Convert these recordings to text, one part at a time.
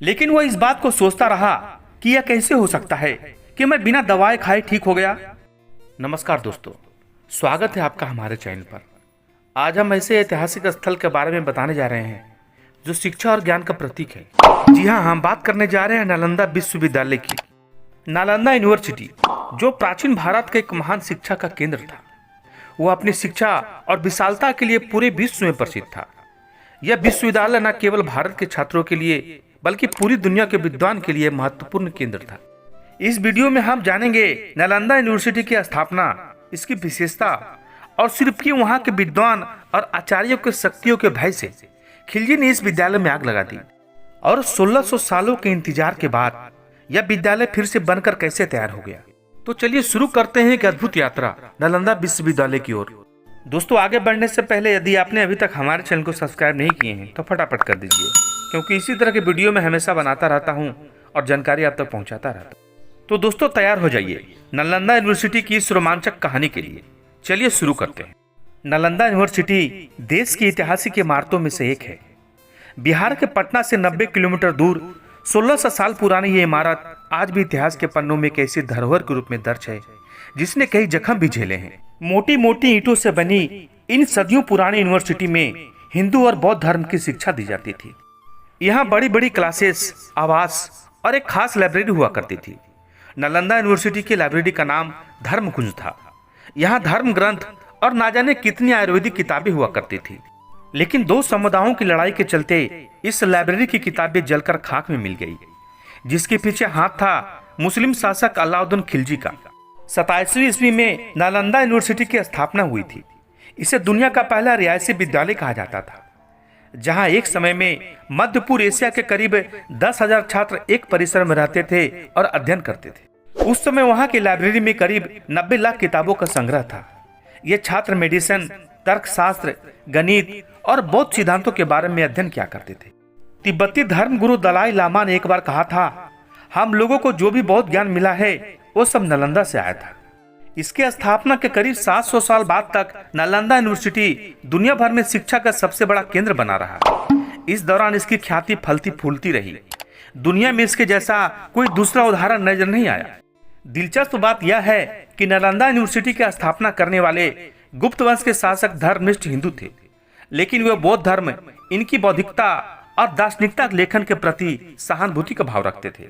लेकिन वह इस बात को सोचता रहा कि यह कैसे हो सकता है कि मैं बिना दवाएं खाए ठीक हो गया। नमस्कार दोस्तों, स्वागत है आपका हमारे चैनल पर। आज हम ऐसे ऐतिहासिक स्थल के बारे में बताने जा रहे हैं जो शिक्षा और ज्ञान का प्रतीक है। जी हाँ, हम बात करने जा रहे हैं नालंदा विश्वविद्यालय की। नालंदा यूनिवर्सिटी जो प्राचीन भारत का एक महान शिक्षा का केंद्र था, वह अपनी शिक्षा और विशालता के लिए पूरे विश्व में प्रसिद्ध था। यह विश्वविद्यालय न केवल भारत के छात्रों के लिए बल्कि पूरी दुनिया के विद्वान के लिए महत्वपूर्ण केंद्र था। इस वीडियो में हम जानेंगे नालंदा यूनिवर्सिटी की स्थापना, इसकी विशेषता और सिर्फ कि वहाँ के विद्वान और आचार्यों के शक्तियों के भय से खिलजी ने इस विद्यालय में आग लगा दी और 1600 सालों के इंतजार के बाद यह विद्यालय फिर से बनकर कैसे तैयार हो गया। तो चलिए शुरू करते हैं एक अद्भुत यात्रा नालंदा विश्वविद्यालय की ओर। दोस्तों, आगे बढ़ने से पहले यदि आपने अभी तक हमारे चैनल को सब्सक्राइब नहीं किए हैं तो फटाफट कर दीजिए, क्योंकि इसी तरह के वीडियो में हमेशा बनाता रहता हूं और जानकारी आप तक पहुंचाता रहता हूं। तो दोस्तों, तैयार हो जाइए नालंदा यूनिवर्सिटी की इस रोमांचक कहानी के लिए। चलिए शुरू करते हैं। नालंदा यूनिवर्सिटी देश की ऐतिहासिक इमारतों में से एक है। बिहार के पटना से 90 किलोमीटर दूर 1600 साल पुरानी ये इमारत आज भी इतिहास के पन्नों में एक ऐसी धरोहर के रूप में दर्ज है जिसने कई जख्म भी झेले हैं। मोटी मोटी ईंटों से बनी इन सदियों पुरानी यूनिवर्सिटी में हिंदू और बौद्ध धर्म की शिक्षा दी जाती थी। यहाँ बड़ी बड़ी क्लासेस, आवास और एक खास लाइब्रेरी हुआ करती थी। नालंदा यूनिवर्सिटी की लाइब्रेरी का नाम धर्मकुंज था। यहाँ धर्म ग्रंथ और ना जाने कितनी आयुर्वेदिक किताबें हुआ करती थी। लेकिन दो समुदायों की लड़ाई के चलते इस लाइब्रेरी की किताबें जलकर खाक में मिल गई, जिसके पीछे हाथ था मुस्लिम शासक अलाउद्दीन खिलजी का। 27वीं ईस्वी में नालंदा यूनिवर्सिटी की स्थापना हुई थी। इसे दुनिया का पहला रियायती विद्यालय कहा जाता था, जहां एक समय में मध्य पूर्व एशिया के करीब 10,000 छात्र एक परिसर में रहते थे और अध्ययन करते थे। उस समय वहां की लाइब्रेरी में करीब 90 लाख किताबों का संग्रह था। ये छात्र मेडिसिन, तर्कशास्त्र, गणित और बौद्ध सिद्धांतों के बारे में अध्ययन किया करते थे। तिब्बती धर्म गुरु दलाई लामा ने एक बार कहा था, हम लोगों को जो भी बौद्ध ज्ञान मिला है वो सब नालंदा से आया था। इसके स्थापना के करीब 700 साल बाद तक नालंदा यूनिवर्सिटी दुनिया भर में शिक्षा का सबसे बड़ा केंद्र बना रहा। इस दौरान इसकी ख्याति फलती फूलती रही। दुनिया में इसके जैसा कोई दूसरा उदाहरण नजर नहीं आया। दिलचस्प बात यह है कि नालंदा यूनिवर्सिटी की स्थापना करने वाले गुप्त वंश के शासक धर्मनिष्ठ हिंदू थे, लेकिन वे बौद्ध धर्म, इनकी बौद्धिकता और दार्शनिकता लेखन के प्रति सहानुभूति का भाव रखते थे।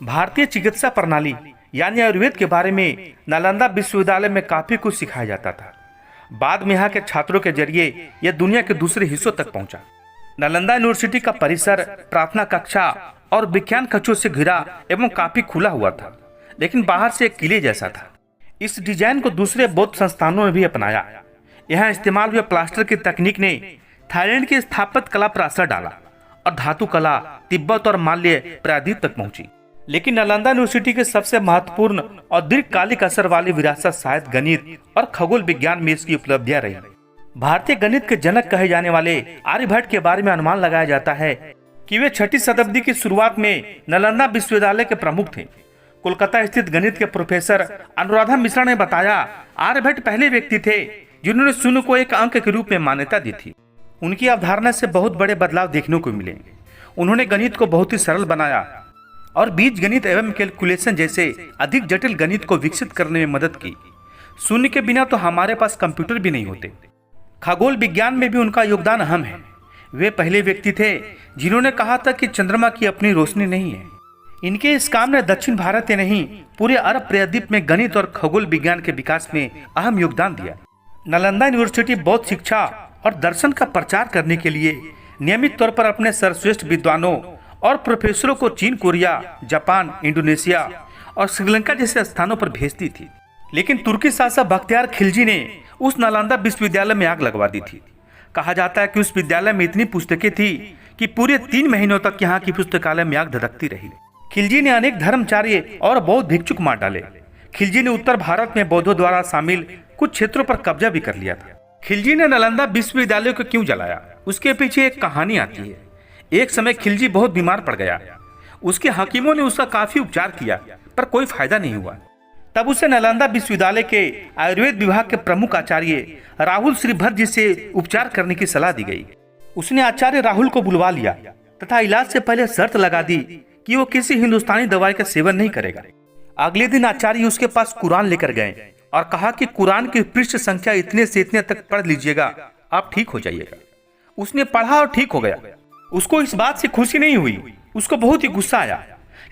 भारतीय चिकित्सा प्रणाली यानी आयुर्वेद के बारे में नालंदा विश्वविद्यालय में काफी कुछ सिखाया जाता था। बाद में यहाँ के छात्रों के जरिए यह दुनिया के दूसरे हिस्सों तक पहुंचा। नालंदा यूनिवर्सिटी का परिसर प्रार्थना कक्षा और विज्ञान कक्षों से घिरा एवं काफी खुला हुआ था, लेकिन बाहर से एक किले जैसा था। इस डिजाइन को दूसरे बौद्ध संस्थानों ने भी अपनाया। यहाँ इस्तेमाल हुए प्लास्टर की तकनीक ने थाईलैंड की स्थापत्य कला पर असर डाला और धातु कला तिब्बत और मालय प्रायद्वीप तक पहुंची। लेकिन नालंदा यूनिवर्सिटी के सबसे महत्वपूर्ण और दीर्घकालिक असर वाली विरासत शायद गणित और खगोल विज्ञान में इसकी उपलब्धियां रही। भारतीय गणित के जनक कहे जाने वाले आर्यभट्ट के बारे में अनुमान लगाया जाता है कि वे 6वीं शताब्दी की शुरुआत में नालंदा विश्वविद्यालय के प्रमुख थे। कोलकाता स्थित गणित के प्रोफेसर अनुराधा मिश्रा ने बताया, आर्यभट्ट पहले व्यक्ति थे जिन्होंने शून्य को एक अंक के रूप में मान्यता दी थी। उनकी अवधारणा से बहुत बड़े बदलाव देखने को मिले। उन्होंने गणित को बहुत ही सरल बनाया और बीज गणित एवं कैलकुलेशन जैसे अधिक जटिल गणित को विकसित करने में मदद की। शून्य के बिना तो हमारे पास कंप्यूटर भी नहीं होते। खगोल विज्ञान में भी उनका योगदान अहम है। वे पहले व्यक्ति थे जिन्होंने कहा था कि चंद्रमा की अपनी रोशनी नहीं है। इनके इस काम ने दक्षिण भारत ही नहीं, पूरे अरब प्रायद्वीप में गणित और खगोल विज्ञान के विकास में अहम योगदान दिया। नालंदा यूनिवर्सिटी बौद्ध शिक्षा और दर्शन का प्रचार करने के लिए नियमित तौर पर अपने सर्वश्रेष्ठ विद्वानों और प्रोफेसरों को चीन, कोरिया, जापान, इंडोनेशिया और श्रीलंका जैसे स्थानों पर भेजती थी। लेकिन तुर्की शासक बख्तियार खिलजी ने उस नालंदा विश्वविद्यालय में आग लगवा दी थी। कहा जाता है कि उस विद्यालय में इतनी पुस्तकें थी कि पूरे 3 महीनों तक यहाँ की पुस्तकालय में आग धधकती रही। खिलजी ने अनेक धर्माचार्य और बौद्ध भिक्षुक मार डाले। खिलजी ने उत्तर भारत में बौद्धों द्वारा शामिल कुछ क्षेत्रों पर कब्जा भी कर लिया था। खिलजी ने नालंदा विश्वविद्यालय को क्यों जलाया, उसके पीछे एक कहानी आती है। एक समय खिलजी बहुत बीमार पड़ गया। उसके हकीमों ने उसका काफी उपचार किया पर कोई फायदा नहीं हुआ। तब उसे नालंदा विश्वविद्यालय के आयुर्वेद विभाग के प्रमुख आचार्य राहुल श्रीभद्र जी से उपचार करने की सलाह दी गई। उसने आचार्य राहुल को बुलवा लिया तथा इलाज से पहले शर्त लगा दी कि वो किसी हिंदुस्तानी दवाई का सेवन नहीं करेगा। अगले दिन आचार्य उसके पास कुरान लेकर गए और कहा कि कुरान की पृष्ठ संख्या इतने से इतने तक पढ़ लीजिएगा, आप ठीक हो जाइएगा। उसने पढ़ा और ठीक हो गया। उसको इस बात से खुशी नहीं हुई, उसको बहुत ही गुस्सा आया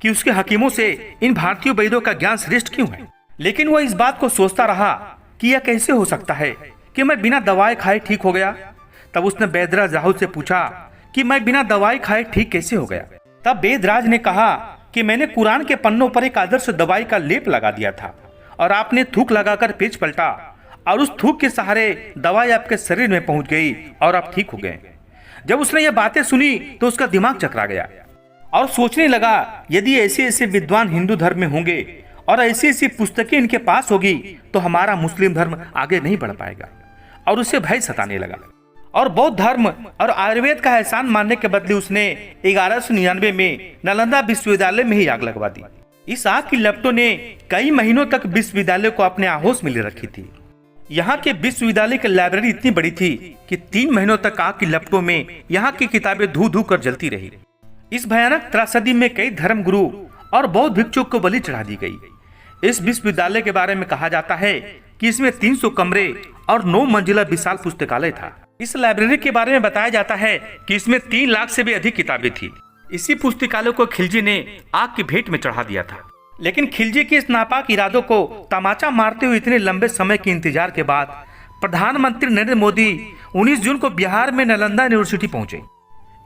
कि उसके हकीमों से इन भारतीय वैद्यों का ज्ञान श्रेष्ठ क्यों है। लेकिन वह इस बात को सोचता रहा कि यह कैसे हो सकता है कि मैं बिना दवाई खाए ठीक हो गया। तब उसने वेदराज राहुल से पूछा कि मैं बिना दवाई खाए ठीक कैसे हो गया। तब वेदराज ने कहा कि मैंने कुरान के पन्नों पर एक आदर्श दवाई का लेप लगा दिया था और आपने थूक लगाकर पेज पलटा और उस थूक के सहारे दवाई आपके शरीर में पहुंच गई और आप ठीक हो गए। जब उसने ये बातें सुनी तो उसका दिमाग चकरा गया और सोचने लगा, यदि ऐसे ऐसे विद्वान हिंदू धर्म में होंगे और ऐसी ऐसी पुस्तकें इनके पास होगी तो हमारा मुस्लिम धर्म आगे नहीं बढ़ पाएगा। और उसे भय सताने लगा और बौद्ध धर्म और आयुर्वेद का एहसान मानने के बदले उसने 1199 में नालंदा विश्वविद्यालय में ही आग लगवा दी। इस आग की लपटों ने कई महीनों तक विश्वविद्यालय को अपने आहोश में ले रखी थी। यहाँ के विश्वविद्यालय की लाइब्रेरी इतनी बड़ी थी कि 3 महीनों तक आग की लपटों में यहाँ की किताबें धू धू कर जलती रही। इस भयानक त्रासदी में कई धर्मगुरु और बौद्ध भिक्षुक को बलि चढ़ा दी गई। इस विश्वविद्यालय के बारे में कहा जाता है कि इसमें 300 कमरे और 9 मंजिला विशाल पुस्तकालय था। इस लाइब्रेरी के बारे में बताया जाता है कि इसमें 3 लाख से भी अधिक किताबें थी। इसी पुस्तकालय को खिलजी ने आग की भेंट में चढ़ा दिया था। लेकिन खिलजी के इस नापाक इरादों को तमाचा मारते हुए इतने लंबे समय के इंतजार के बाद प्रधानमंत्री नरेंद्र मोदी 19 जून को बिहार में नालंदा यूनिवर्सिटी पहुंचे।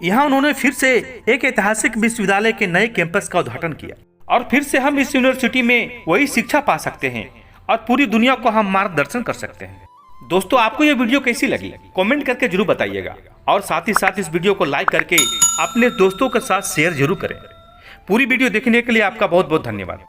यहाँ उन्होंने फिर से एक ऐतिहासिक विश्वविद्यालय के नए कैंपस का उद्घाटन किया और फिर से हम इस यूनिवर्सिटी में वही शिक्षा पा सकते हैं और पूरी दुनिया को हम मार्गदर्शन कर सकते हैं। दोस्तों, आपको ये वीडियो कैसी लगी कमेंट करके जरूर बताइएगा और साथ ही साथ इस वीडियो को लाइक करके अपने दोस्तों के साथ शेयर जरूर करें। पूरी वीडियो देखने के लिए आपका बहुत बहुत धन्यवाद।